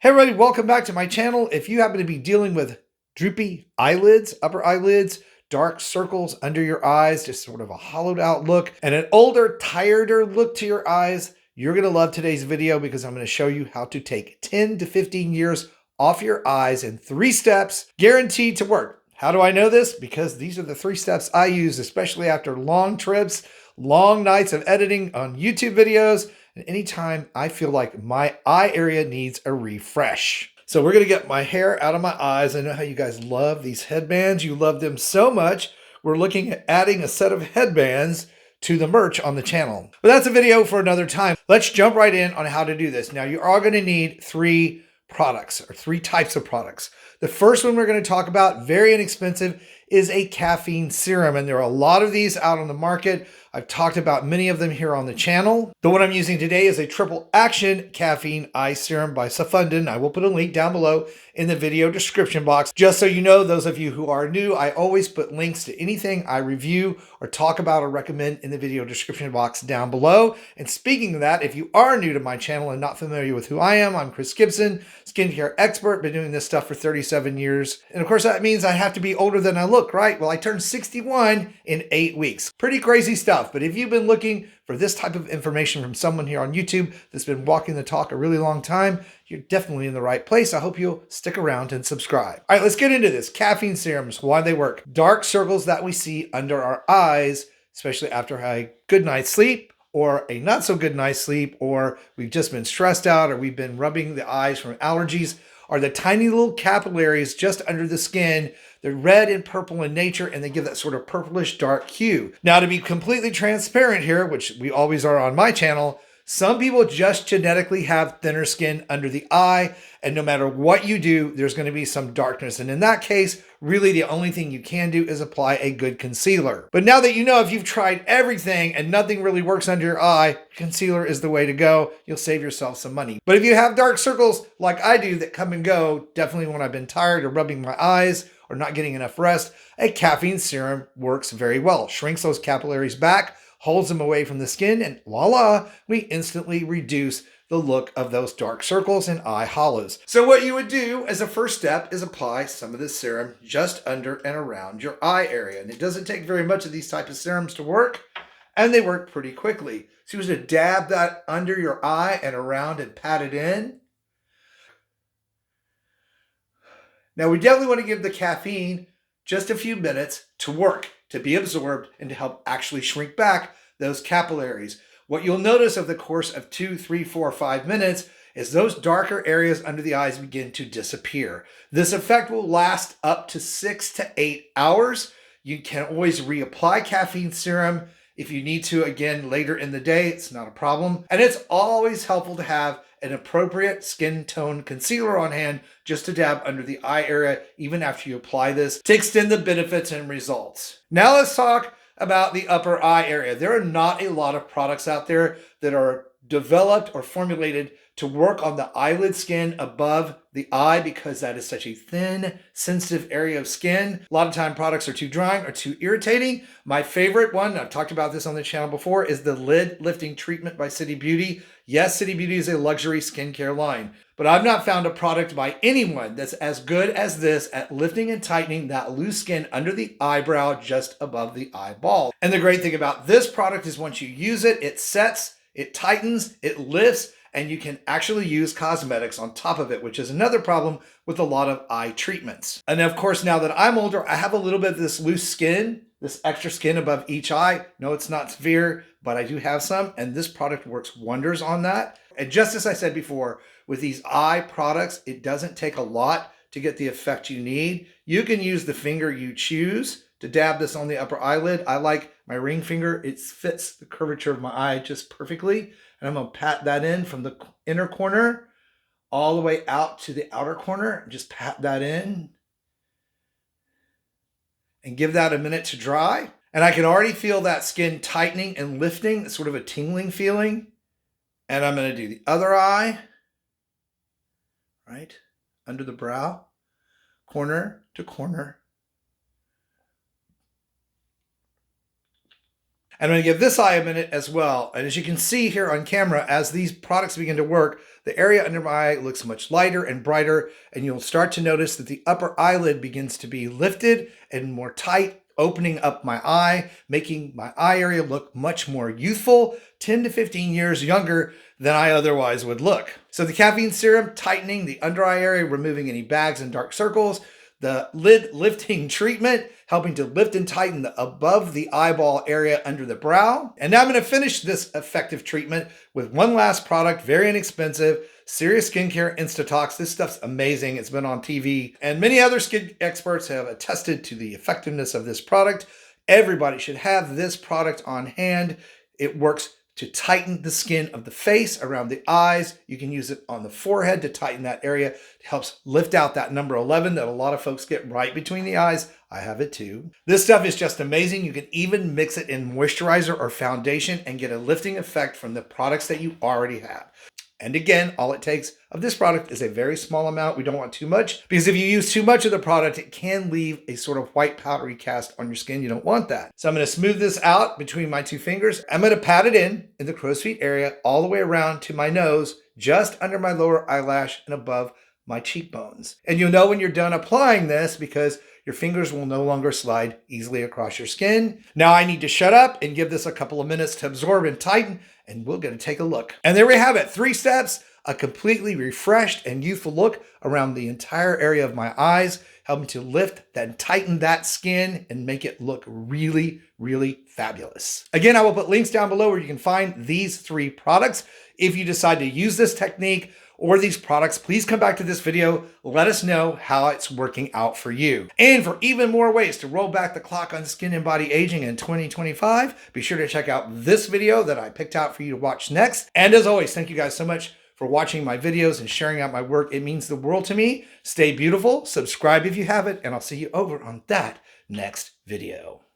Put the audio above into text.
Hey everybody, welcome back to my channel. If you happen to be dealing with droopy eyelids, upper eyelids, dark circles under your eyes, just sort of a hollowed out look, and an older, tireder look to your eyes, you're going to love today's video because I'm going to show you how to take 10 to 15 years off your eyes in 3 steps, guaranteed to work. How do I know this? Because these are the 3 steps I use, especially after long trips, long nights of editing on YouTube videos, and anytime I feel like my eye area needs a refresh. So we're going to get my hair out of my eyes. I know how you guys love these headbands. You love them so much. We're looking at adding a set of headbands to the merch on the channel. But that's a video for another time. Let's jump right in on how to do this. Now you are going to need 3 products or 3 types of products. The first one we're going to talk about, very inexpensive, is a caffeine serum. And there are a lot of these out on the market. I've talked about many of them here on the channel. The one I'm using today is a triple action caffeine eye serum by Safundin. I will put a link down below in the video description box. Just so you know, those of you who are new, I always put links to anything I review or talk about or recommend in the video description box down below. And speaking of that, if you are new to my channel and not familiar with who I am, I'm Chris Gibson, skincare expert, been doing this stuff for 37 years. And of course that means I have to be older than I look, right? Well, I turned 61 in 8 weeks. Pretty crazy stuff. But if you've been looking for this type of information from someone here on YouTube that's been walking the talk a really long time, you're definitely in the right place. I hope you'll stick around and subscribe. All right, let's get into this. Caffeine serums, why they work. Dark circles that we see under our eyes, especially after a good night's sleep or a not so good night's sleep, or we've just been stressed out or we've been rubbing the eyes from allergies, are the tiny little capillaries just under the skin. They're red and purple in nature, and they give that sort of purplish dark hue. Now, to be completely transparent here, which we always are on my channel, some people just genetically have thinner skin under the eye, and no matter what you do, there's going to be some darkness. And in that case, really the only thing you can do is apply a good concealer. But now that you know, if you've tried everything and nothing really works under your eye, concealer is the way to go. You'll save yourself some money. But if you have dark circles like I do that come and go, definitely when I've been tired or rubbing my eyes or not getting enough rest, a caffeine serum works very well. Shrinks those capillaries back, holds them away from the skin, and voila, we instantly reduce the look of those dark circles and eye hollows. So what you would do as a first step is apply some of this serum just under and around your eye area. And it doesn't take very much of these types of serums to work, and they work pretty quickly. So you just dab that under your eye and around and pat it in. Now we definitely want to give the caffeine just a few minutes to work, to be absorbed, and to help actually shrink back those capillaries. What you'll notice over the course of 2, 3, 4, 5 minutes is those darker areas under the eyes begin to disappear. This effect will last up to 6 to 8 hours. You can always reapply caffeine serum if you need to again later in the day. It's not a problem. And it's always helpful to have an appropriate skin tone concealer on hand just to dab under the eye area even after you apply this to extend the benefits and results. Now let's talk about the upper eye area. There are not a lot of products out there that are developed or formulated to work on the eyelid skin above the eye because that is such a thin, sensitive area of skin. A lot of time products are too drying or too irritating. My favorite one, I've talked about this on the channel before, is the Lid Lifting Treatment by City Beauty. Yes, City Beauty is a luxury skincare line, but I've not found a product by anyone that's as good as this at lifting and tightening that loose skin under the eyebrow just above the eyeball. And the great thing about this product is once you use it, it sets, it tightens, it lifts, and you can actually use cosmetics on top of it, which is another problem with a lot of eye treatments. And of course, now that I'm older, I have a little bit of this loose skin, this extra skin above each eye. No, it's not severe, but I do have some, and this product works wonders on that. And just as I said before, with these eye products, it doesn't take a lot to get the effect you need. You can use the finger you choose to dab this on the upper eyelid. I like my ring finger. It fits the curvature of my eye just perfectly. And I'm going to pat that in from the inner corner all the way out to the outer corner. Just pat that in and give that a minute to dry. And I can already feel that skin tightening and lifting. It's sort of a tingling feeling. And I'm going to do the other eye, right under the brow, corner to corner. And I'm going to give this eye a minute as well. And as you can see here on camera, as these products begin to work, the area under my eye looks much lighter and brighter, and you'll start to notice that the upper eyelid begins to be lifted and more tight, opening up my eye, making my eye area look much more youthful, 10 to 15 years younger than I otherwise would look. So the caffeine serum tightening the under eye area, removing any bags and dark circles. The lid lifting treatment, helping to lift and tighten the above the eyeball area under the brow. And now I'm going to finish this effective treatment with one last product, very inexpensive, Serious Skincare Instatox. This stuff's amazing. It's been on TV, and many other skin experts have attested to the effectiveness of this product. Everybody should have this product on hand. It works to tighten the skin of the face around the eyes. You can use it on the forehead to tighten that area. It helps lift out that number 11 that a lot of folks get right between the eyes. I have it too. This stuff is just amazing. You can even mix it in moisturizer or foundation and get a lifting effect from the products that you already have. And again, all it takes of this product is a very small amount. We don't want too much, because if you use too much of the product, it can leave a sort of white powdery cast on your skin. You don't want that. So I'm going to smooth this out between my two fingers. I'm going to pat it in the crow's feet area all the way around to my nose, just under my lower eyelash and above my cheekbones. And you'll know when you're done applying this because your fingers will no longer slide easily across your skin. Now I need to shut up and give this a couple of minutes to absorb and tighten, and we're going to take a look. And there we have it. 3 steps, a completely refreshed and youthful look around the entire area of my eyes, helping to lift and tighten that skin and make it look really, really fabulous. Again, I will put links down below where you can find these 3 products. If you decide to use this technique or these products, please come back to this video. Let us know how it's working out for you. And for even more ways to roll back the clock on skin and body aging in 2025, be sure to check out this video that I picked out for you to watch next. And as always, thank you guys so much for watching my videos and sharing out my work. It means the world to me. Stay beautiful, subscribe if you haven't, and I'll see you over on that next video.